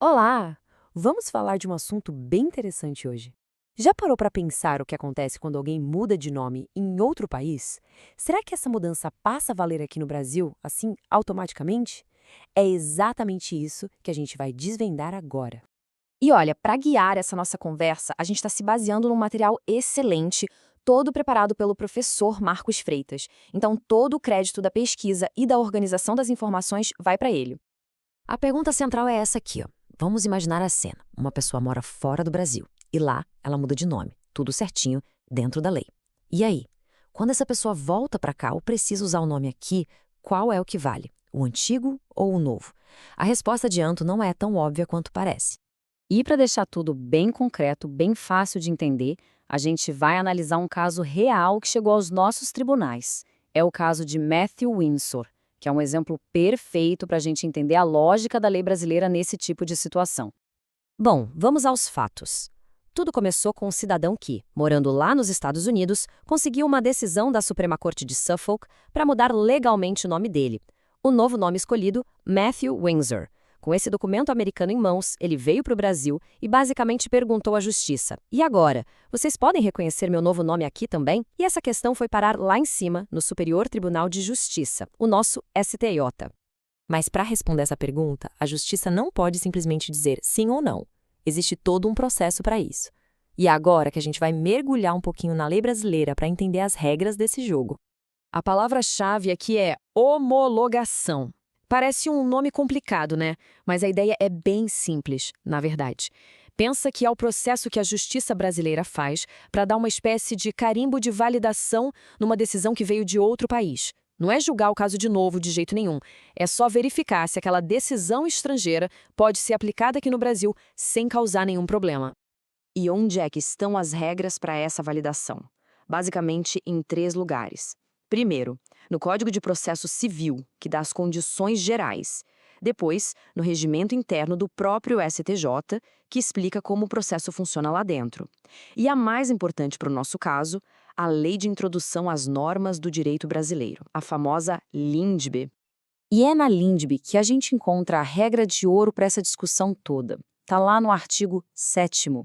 Olá! Vamos falar de um assunto bem interessante hoje. Já parou para pensar o que acontece quando alguém muda de nome em outro país? Será que essa mudança passa a valer aqui no Brasil, assim, automaticamente? É exatamente isso que a gente vai desvendar agora. E olha, para guiar essa nossa conversa, a gente está se baseando num material excelente, todo preparado pelo professor Marcos Freitas. Então, todo o crédito da pesquisa e da organização das informações vai para ele. A pergunta central é essa aqui, ó. Vamos imaginar a cena. Uma pessoa mora fora do Brasil e lá ela muda de nome, tudo certinho, dentro da lei. E aí? Quando essa pessoa volta para cá ou precisa usar o nome aqui, qual é o que vale? O antigo ou o novo? A resposta adianto não é tão óbvia quanto parece. E para deixar tudo bem concreto, bem fácil de entender, a gente vai analisar um caso real que chegou aos nossos tribunais. É o caso de Matthew Windsor, que é um exemplo perfeito para a gente entender a lógica da lei brasileira nesse tipo de situação. Bom, vamos aos fatos. Tudo começou com um cidadão que, morando lá nos Estados Unidos, conseguiu uma decisão da Suprema Corte de Suffolk para mudar legalmente o nome dele. O novo nome escolhido, Matthew Windsor. Com esse documento americano em mãos, ele veio para o Brasil e basicamente perguntou à justiça: e agora? Vocês podem reconhecer meu novo nome aqui também? E essa questão foi parar lá em cima, no Superior Tribunal de Justiça, o nosso STJ. Mas para responder essa pergunta, a justiça não pode simplesmente dizer sim ou não. Existe todo um processo para isso. E é agora que a gente vai mergulhar um pouquinho na lei brasileira para entender as regras desse jogo. A palavra-chave aqui é homologação. Parece um nome complicado, né? Mas a ideia é bem simples, na verdade. Pensa que é o processo que a justiça brasileira faz para dar uma espécie de carimbo de validação numa decisão que veio de outro país. Não é julgar o caso de novo de jeito nenhum. É só verificar se aquela decisão estrangeira pode ser aplicada aqui no Brasil sem causar nenhum problema. E onde é que estão as regras para essa validação? Basicamente, em 3 lugares. Primeiro, no Código de Processo Civil, que dá as condições gerais. Depois, no regimento interno do próprio STJ, que explica como o processo funciona lá dentro. E a mais importante para o nosso caso, a Lei de Introdução às Normas do Direito Brasileiro, a famosa LINDB. E é na LINDB que a gente encontra a regra de ouro para essa discussão toda. Está lá no artigo 7º.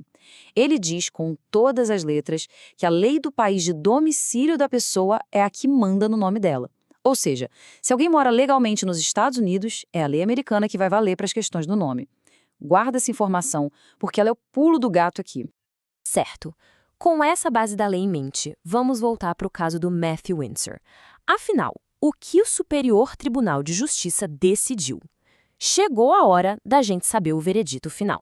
Ele diz com todas as letras que a lei do país de domicílio da pessoa é a que manda no nome dela. Ou seja, se alguém mora legalmente nos Estados Unidos, é a lei americana que vai valer para as questões do nome. Guarda essa informação, porque ela é o pulo do gato aqui. Certo. Com essa base da lei em mente, vamos voltar para o caso do Matthew Windsor. Afinal, o que o Superior Tribunal de Justiça decidiu? Chegou a hora da gente saber o veredito final.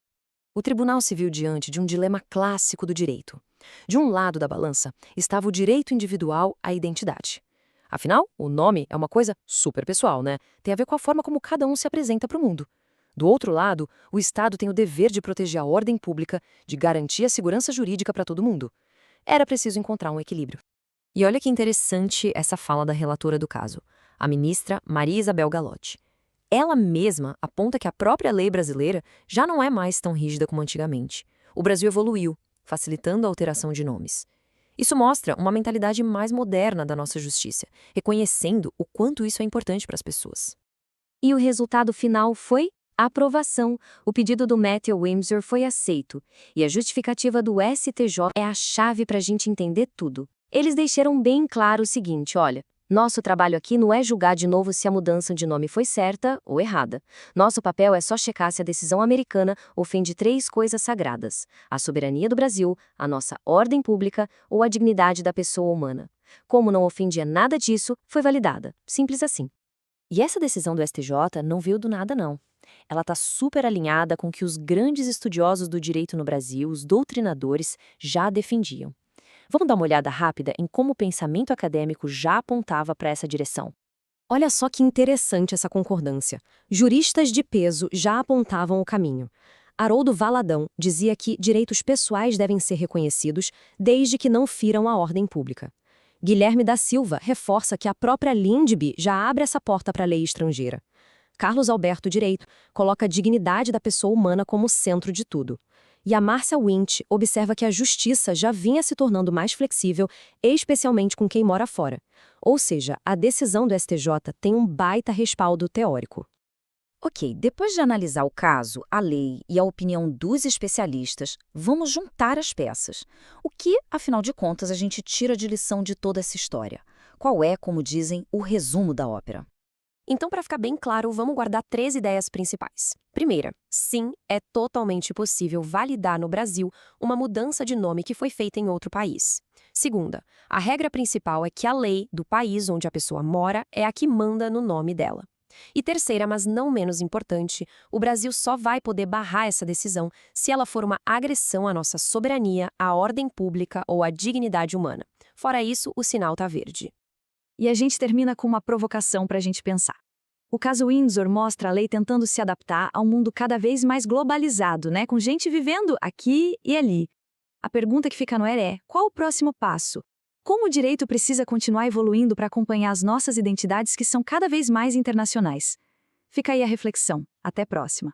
O tribunal se viu diante de um dilema clássico do direito. De um lado da balança estava o direito individual à identidade. Afinal, o nome é uma coisa super pessoal, né? Tem a ver com a forma como cada um se apresenta para o mundo. Do outro lado, o Estado tem o dever de proteger a ordem pública, de garantir a segurança jurídica para todo mundo. Era preciso encontrar um equilíbrio. E olha que interessante essa fala da relatora do caso, a ministra Maria Isabel Galotti. Ela mesma aponta que a própria lei brasileira já não é mais tão rígida como antigamente. O Brasil evoluiu, facilitando a alteração de nomes. Isso mostra uma mentalidade mais moderna da nossa justiça, reconhecendo o quanto isso é importante para as pessoas. E o resultado final foi a aprovação. O pedido do Matthew Windsor foi aceito. E a justificativa do STJ é a chave para a gente entender tudo. Eles deixaram bem claro o seguinte, olha, nosso trabalho aqui não é julgar de novo se a mudança de nome foi certa ou errada. Nosso papel é só checar se a decisão americana ofende 3 coisas sagradas: a soberania do Brasil, a nossa ordem pública ou a dignidade da pessoa humana. Como não ofendia nada disso, foi validada. Simples assim. E essa decisão do STJ não veio do nada, não. Ela está super alinhada com o que os grandes estudiosos do direito no Brasil, os doutrinadores, já defendiam. Vamos dar uma olhada rápida em como o pensamento acadêmico já apontava para essa direção. Olha só que interessante essa concordância. Juristas de peso já apontavam o caminho. Haroldo Valadão dizia que direitos pessoais devem ser reconhecidos desde que não firam a ordem pública. Guilherme da Silva reforça que a própria LINDB já abre essa porta para a lei estrangeira. Carlos Alberto Direito coloca a dignidade da pessoa humana como centro de tudo. E a Márcia Winch observa que a justiça já vinha se tornando mais flexível, especialmente com quem mora fora. Ou seja, a decisão do STJ tem um baita respaldo teórico. Ok, depois de analisar o caso, a lei e a opinião dos especialistas, vamos juntar as peças. O que, afinal de contas, a gente tira de lição de toda essa história? Qual é, como dizem, o resumo da ópera? Então, para ficar bem claro, vamos guardar 3 ideias principais. Primeira, sim, é totalmente possível validar no Brasil uma mudança de nome que foi feita em outro país. Segunda, a regra principal é que a lei do país onde a pessoa mora é a que manda no nome dela. E terceira, mas não menos importante, o Brasil só vai poder barrar essa decisão se ela for uma agressão à nossa soberania, à ordem pública ou à dignidade humana. Fora isso, o sinal está verde. E a gente termina com uma provocação para a gente pensar. O caso Windsor mostra a lei tentando se adaptar a um mundo cada vez mais globalizado, né? Com gente vivendo aqui e ali. A pergunta que fica no ar é: qual o próximo passo? Como o direito precisa continuar evoluindo para acompanhar as nossas identidades que são cada vez mais internacionais? Fica aí a reflexão. Até a próxima.